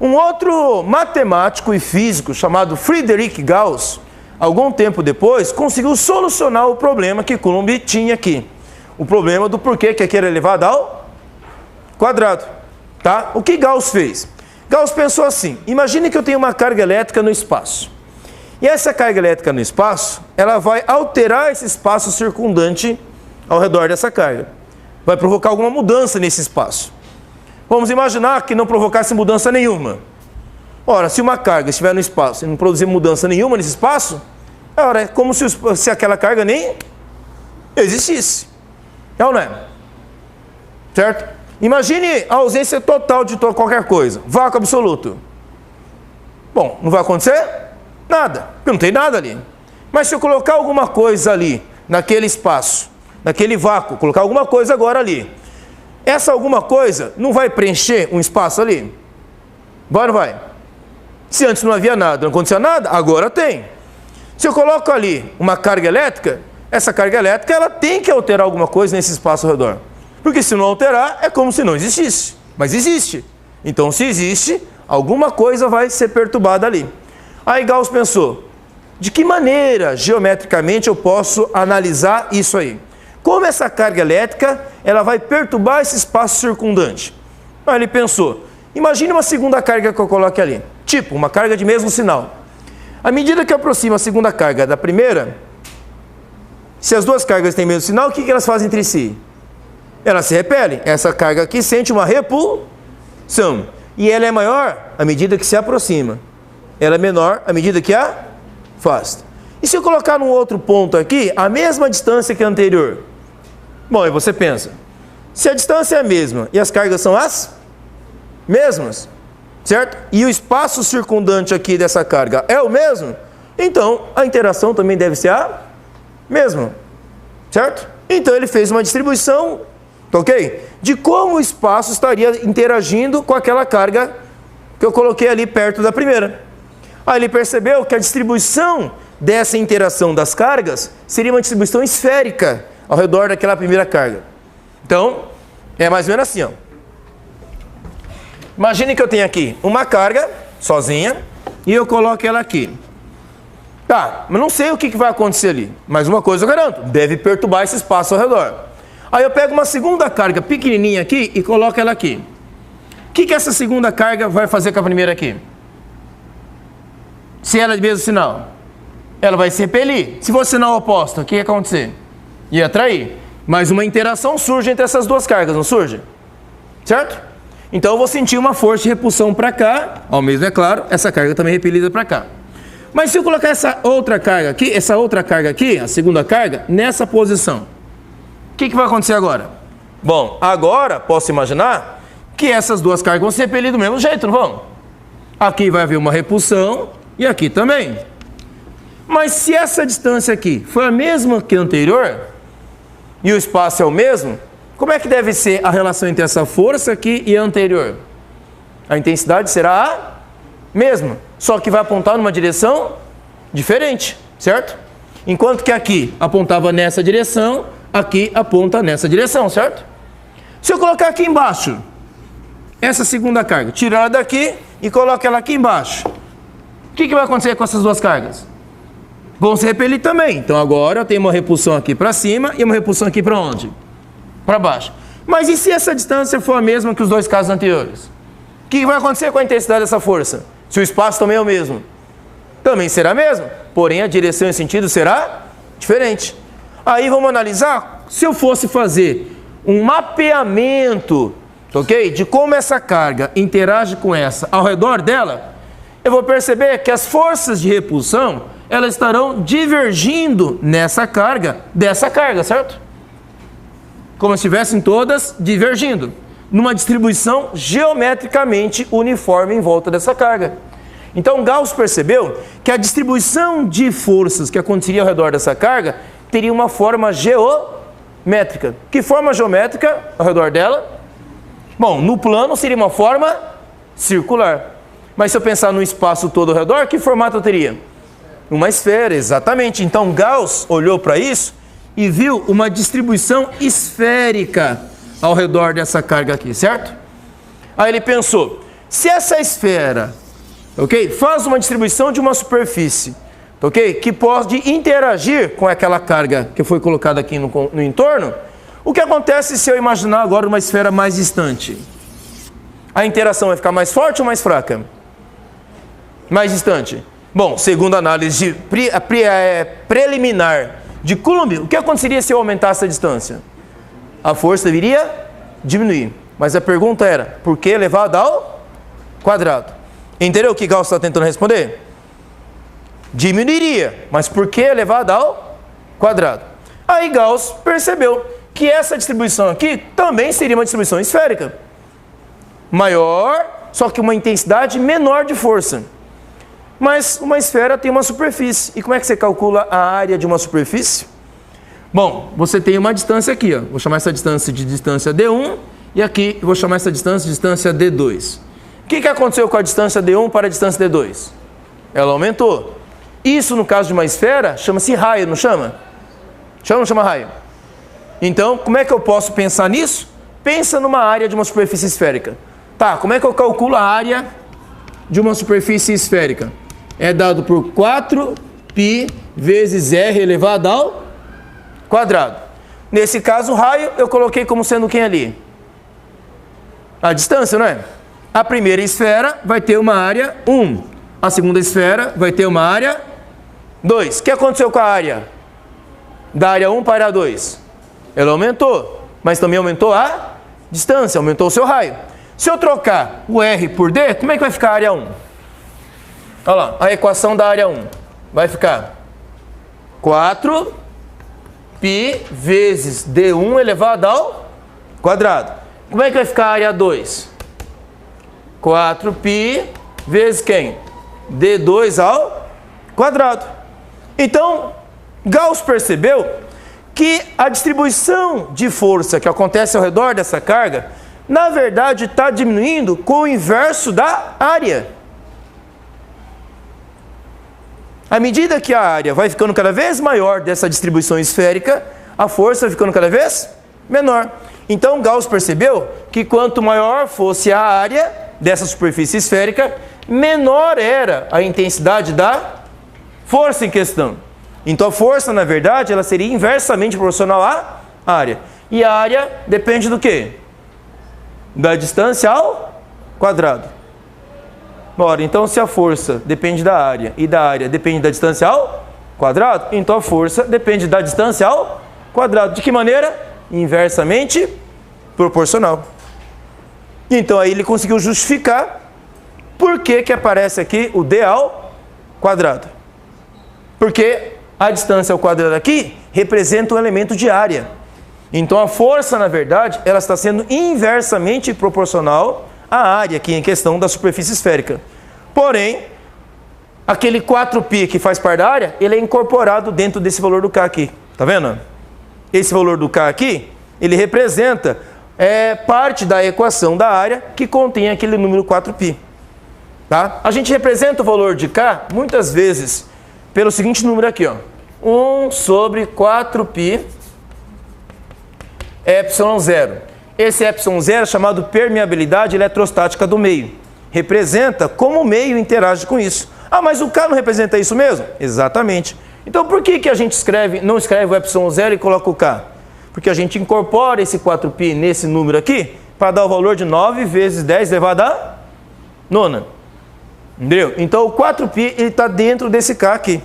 Um outro matemático e físico chamado Friedrich Gauss, algum tempo depois, conseguiu solucionar o problema que Coulomb tinha aqui. O problema do porquê que aqui era elevado ao quadrado. Tá? O que Gauss fez? Gauss pensou assim, imagine que eu tenho uma carga elétrica no espaço. E essa carga elétrica no espaço, ela vai alterar esse espaço circundante ao redor dessa carga. Vai provocar alguma mudança nesse espaço. Vamos imaginar que não provocasse mudança nenhuma. Ora, se uma carga estiver no espaço e não produzir mudança nenhuma nesse espaço, ora, é como se aquela carga nem existisse. É ou não é? Certo? Imagine a ausência total de qualquer coisa. Vácuo absoluto. Bom, não vai acontecer nada, porque não tem nada ali. Mas se eu colocar alguma coisa ali, naquele espaço, naquele vácuo, colocar alguma coisa agora ali, essa alguma coisa não vai preencher um espaço ali? Vai ou não vai? Se antes não havia nada, não acontecia nada, agora tem. Se eu coloco ali uma carga elétrica, essa carga elétrica ela tem que alterar alguma coisa nesse espaço ao redor. Porque se não alterar, é como se não existisse. Mas existe. Então, se existe, alguma coisa vai ser perturbada ali. Aí Gauss pensou, de que maneira, geometricamente, eu posso analisar isso aí? Como essa carga elétrica, ela vai perturbar esse espaço circundante? Aí ele pensou, imagine uma segunda carga que eu coloque ali. Tipo, uma carga de mesmo sinal. À medida que eu aproximo a segunda carga da primeira, se as duas cargas têm mesmo sinal, o que elas fazem entre si? Elas se repelem. Essa carga aqui sente uma repulsão. E ela é maior à medida que se aproxima. Ela é menor à medida que afasta. E se eu colocar num outro ponto aqui, a mesma distância que a anterior? Bom, aí você pensa, se a distância é a mesma e as cargas são as mesmas, certo? E o espaço circundante aqui dessa carga é o mesmo, então a interação também deve ser a mesma, certo? Então ele fez uma distribuição, ok? De como o espaço estaria interagindo com aquela carga que eu coloquei ali perto da primeira. Aí ele percebeu que a distribuição dessa interação das cargas seria uma distribuição esférica ao redor daquela primeira carga. Então, é mais ou menos assim, ó. Imagine que eu tenho aqui uma carga sozinha e eu coloco ela aqui. Tá, mas não sei o que vai acontecer ali, mas uma coisa eu garanto, deve perturbar esse espaço ao redor. Aí eu pego uma segunda carga pequenininha aqui e coloco ela aqui. O que essa segunda carga vai fazer com a primeira aqui? Se ela é de mesmo sinal, ela vai se repelir. Se for sinal oposto, o que ia acontecer? Ia atrair. Mas uma interação surge entre essas duas cargas, não surge? Certo? Então eu vou sentir uma força de repulsão para cá, ao mesmo é claro, essa carga também é repelida para cá. Mas se eu colocar essa outra carga aqui, a segunda carga, nessa posição, o que vai acontecer agora? Bom, agora posso imaginar que essas duas cargas vão se repelir do mesmo jeito, não vão? Aqui vai haver uma repulsão e aqui também. Mas se essa distância aqui foi a mesma que a anterior, e o espaço é o mesmo, como é que deve ser a relação entre essa força aqui e a anterior? A intensidade será a mesma, só que vai apontar numa direção diferente, certo? Enquanto que aqui apontava nessa direção, aqui aponta nessa direção, certo? Se eu colocar aqui embaixo, essa segunda carga, tirar ela daqui e colocar ela aqui embaixo, o que vai acontecer com essas duas cargas? Vão se repelir também. Então agora eu tenho uma repulsão aqui para cima e uma repulsão aqui para onde? Para baixo. Mas e se essa distância for a mesma que os dois casos anteriores? O que vai acontecer com a intensidade dessa força? Se o espaço também é o mesmo? Também será a mesma, porém a direção e sentido será diferente. Aí vamos analisar, se eu fosse fazer um mapeamento, ok? De como essa carga interage com essa ao redor dela, eu vou perceber que as forças de repulsão, elas estarão divergindo nessa carga, dessa carga, certo? Como se estivessem todas divergindo, numa distribuição geometricamente uniforme em volta dessa carga. Então Gauss percebeu que a distribuição de forças que aconteceria ao redor dessa carga teria uma forma geométrica. Que forma geométrica ao redor dela? Bom, no plano seria uma forma circular. Mas se eu pensar no espaço todo ao redor, que formato eu teria? Uma esfera, exatamente. Então Gauss olhou para isso e viu uma distribuição esférica ao redor dessa carga aqui, certo? Aí ele pensou, Se essa esfera, ok, faz uma distribuição de uma superfície, ok, que pode interagir com aquela carga que foi colocada aqui no entorno, o que acontece se eu imaginar agora uma esfera mais distante? A interação vai ficar mais forte ou mais fraca? Mais distante. Bom, segundo a análise preliminar de Coulomb, o que aconteceria se eu aumentasse a distância? A força deveria diminuir. Mas a pergunta era, por que elevado ao quadrado? Entendeu o que Gauss está tentando responder? Diminuiria, mas por que elevado ao quadrado? Aí Gauss percebeu que essa distribuição aqui também seria uma distribuição esférica. Maior, só que uma intensidade menor de força. Mas uma esfera tem uma superfície. E como é que você calcula a área de uma superfície? Bom, você tem uma distância aqui, ó. Vou chamar essa distância de distância D1 e aqui eu vou chamar essa distância de distância D2. O que aconteceu com a distância D1 para a distância D2? Ela aumentou. Isso, no caso de uma esfera, chama-se raio, não chama? Chama ou não chama raio? Então, como é que eu posso pensar nisso? Pensa numa área de uma superfície esférica. Tá, como é que eu calculo a área de uma superfície esférica? É dado por 4π vezes r elevado ao quadrado. Nesse caso, o raio eu coloquei como sendo quem ali? A distância, não é? A primeira esfera vai ter uma área 1. A segunda esfera vai ter uma área 2. O que aconteceu com a área? Da área 1 para a área 2? Ela aumentou, mas também aumentou a distância, aumentou o seu raio. Se eu trocar o R por D, como é que vai ficar a área 1? Olha lá, a equação da área 1 vai ficar 4π vezes D1 elevado ao quadrado. Como é que vai ficar a área 2? 4π vezes quem? D2 ao quadrado. Então, Gauss percebeu que a distribuição de força que acontece ao redor dessa carga, na verdade, está diminuindo com o inverso da área. À medida que a área vai ficando cada vez maior dessa distribuição esférica, a força vai ficando cada vez menor. Então, Gauss percebeu que quanto maior fosse a área dessa superfície esférica, menor era a intensidade da força em questão. Então, a força, na verdade, ela seria inversamente proporcional à área. E a área depende do quê? Da distância ao quadrado. Ora, então se a força depende da área e da área depende da distância ao quadrado, então a força depende da distância ao quadrado. De que maneira? Inversamente proporcional. Então aí ele conseguiu justificar por que aparece aqui o D ao quadrado. Porque a distância ao quadrado aqui representa um elemento de área. Então a força, na verdade, ela está sendo inversamente proporcional à área aqui em questão da superfície esférica. Porém, aquele 4π que faz parte da área, ele é incorporado dentro desse valor do K aqui. Tá vendo? Esse valor do K aqui, ele representa parte da equação da área que contém aquele número 4π. Tá? A gente representa o valor de K, muitas vezes, pelo seguinte número aqui, ó. 1 sobre 4π ε0. Esse ε0 é chamado permeabilidade eletrostática do meio. Representa como o meio interage com isso. Ah, mas o K não representa isso mesmo? Exatamente. Então por que a gente não escreve o ε0 e coloca o K? Porque a gente incorpora esse 4π nesse número aqui para dar o valor de 9 vezes 10 elevado à nona. Entendeu? Então o 4π está dentro desse K aqui.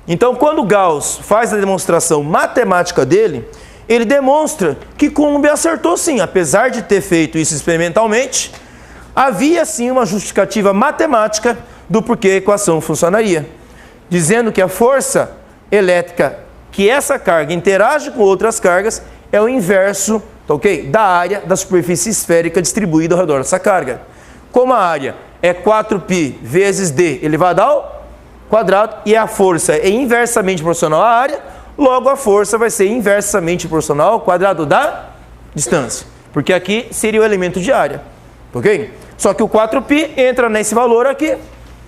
Então quando Gauss faz a demonstração matemática dele, ele demonstra que Coulomb acertou sim, apesar de ter feito isso experimentalmente, havia sim uma justificativa matemática do porquê a equação funcionaria, dizendo que a força elétrica que essa carga interage com outras cargas é o inverso, tá ok? Da área da superfície esférica distribuída ao redor dessa carga. Como a área é 4π vezes d elevado ao quadrado e a força é inversamente proporcional à área, logo a força vai ser inversamente proporcional ao quadrado da distância, porque aqui seria o elemento de área, ok? Só que o 4π entra nesse valor aqui,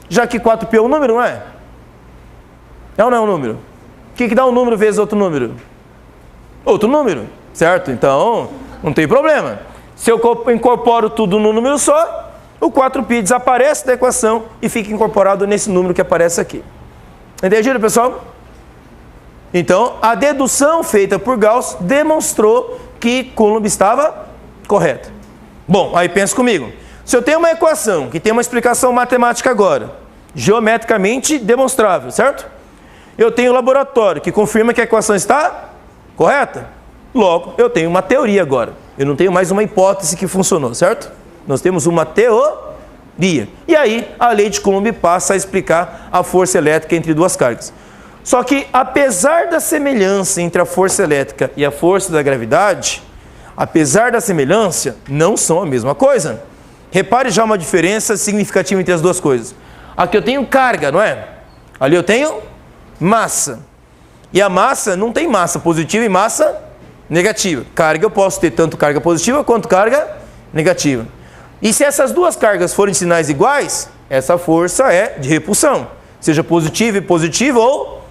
já que 4π é um número, não é? É ou não é um número? O que dá um número vezes outro número? Outro número, certo? Então, não tem problema. Se eu incorporo tudo num número só, o 4π desaparece da equação e fica incorporado nesse número que aparece aqui. Entendido, pessoal? Então, a dedução feita por Gauss demonstrou que Coulomb estava correta. Bom, aí pensa comigo. Se eu tenho uma equação que tem uma explicação matemática agora, geometricamente demonstrável, certo? Eu tenho um laboratório que confirma que a equação está correta. Logo, eu tenho uma teoria agora. Eu não tenho mais uma hipótese que funcionou, certo? Nós temos uma teoria. E aí, a lei de Coulomb passa a explicar a força elétrica entre duas cargas. Só que, apesar da semelhança entre a força elétrica e a força da gravidade, apesar da semelhança, não são a mesma coisa. Repare já uma diferença significativa entre as duas coisas. Aqui eu tenho carga, não é? Ali eu tenho massa. E a massa não tem massa positiva e massa negativa. Carga eu posso ter tanto carga positiva quanto carga negativa. E se essas duas cargas forem sinais iguais, essa força é de repulsão. Seja positiva e positiva ou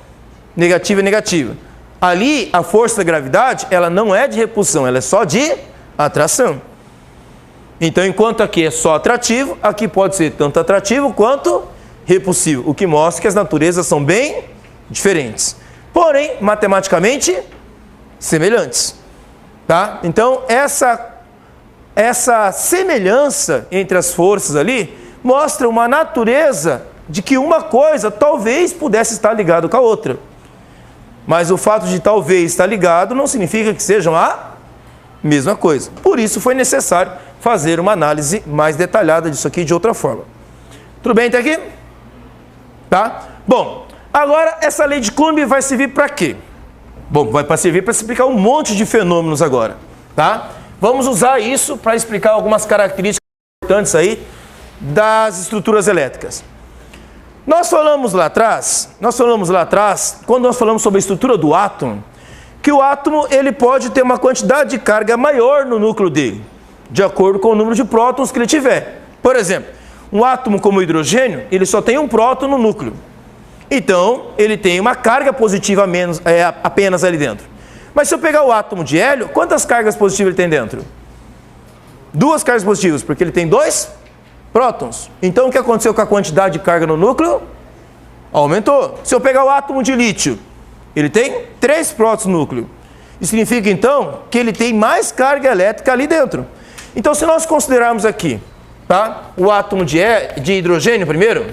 negativa e negativa. Ali, a força da gravidade, ela não é de repulsão, ela é só de atração. Então, enquanto aqui é só atrativo, aqui pode ser tanto atrativo quanto repulsivo, o que mostra que as naturezas são bem diferentes, porém, matematicamente, semelhantes. Tá? Então, essa semelhança entre as forças ali mostra uma natureza de que uma coisa talvez pudesse estar ligada com a outra. Mas o fato de talvez estar ligado não significa que sejam a mesma coisa. Por isso foi necessário fazer uma análise mais detalhada disso aqui de outra forma. Tudo bem até aqui? Tá? Bom, agora essa lei de Coulomb vai servir para quê? Bom, vai servir para explicar um monte de fenômenos agora. Tá? Vamos usar isso para explicar algumas características importantes aí das estruturas elétricas. Nós falamos lá atrás, quando nós falamos sobre a estrutura do átomo, que o átomo ele pode ter uma quantidade de carga maior no núcleo dele, de acordo com o número de prótons que ele tiver. Por exemplo, um átomo como o hidrogênio, ele só tem um próton no núcleo. Então, ele tem uma carga positiva apenas ali dentro. Mas se eu pegar o átomo de hélio, quantas cargas positivas ele tem dentro? 2 cargas positivas, porque ele tem 2 prótons. Então, o que aconteceu com a quantidade de carga no núcleo? Aumentou. Se eu pegar o átomo de lítio, ele tem 3 prótons no núcleo. Isso significa, então, que ele tem mais carga elétrica ali dentro. Então, se nós considerarmos aqui, tá, o átomo de hidrogênio primeiro,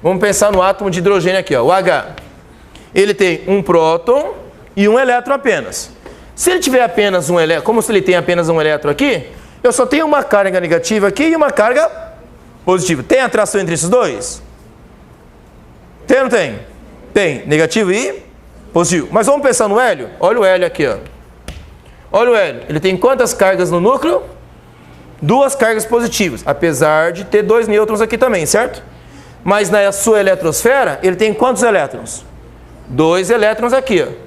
vamos pensar no átomo de hidrogênio aqui, ó, o H. Ele tem um próton e um elétron apenas. Se ele tiver apenas um elétron, como se ele tem apenas um elétron aqui, eu só tenho uma carga negativa aqui e uma carga positiva. Tem atração entre esses dois? Tem ou não tem? Tem, negativo e positivo. Mas vamos pensar no hélio? Olha o hélio aqui, ó. Olha o hélio. Ele tem quantas cargas no núcleo? 2 cargas positivas, apesar de ter 2 nêutrons aqui também, certo? Mas na sua eletrosfera, ele tem quantos elétrons? 2 elétrons aqui, ó.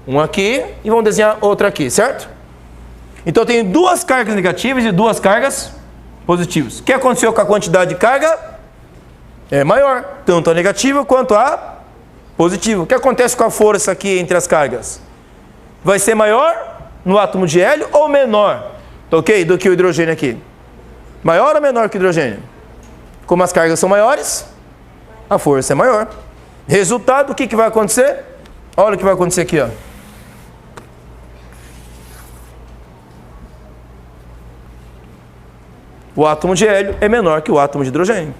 Um aqui e vamos desenhar outro aqui, certo? Então eu tenho 2 cargas negativas e 2 cargas positivas. O que aconteceu com a quantidade de carga? É maior, tanto a negativa quanto a positiva. O que acontece com a força aqui entre as cargas? Vai ser maior no átomo de hélio ou menor, ok, do que o hidrogênio aqui? Maior ou menor que o hidrogênio? Como as cargas são maiores, a força é maior. Resultado, o que vai acontecer? Olha o que vai acontecer aqui, ó. O átomo de hélio é menor que o átomo de hidrogênio.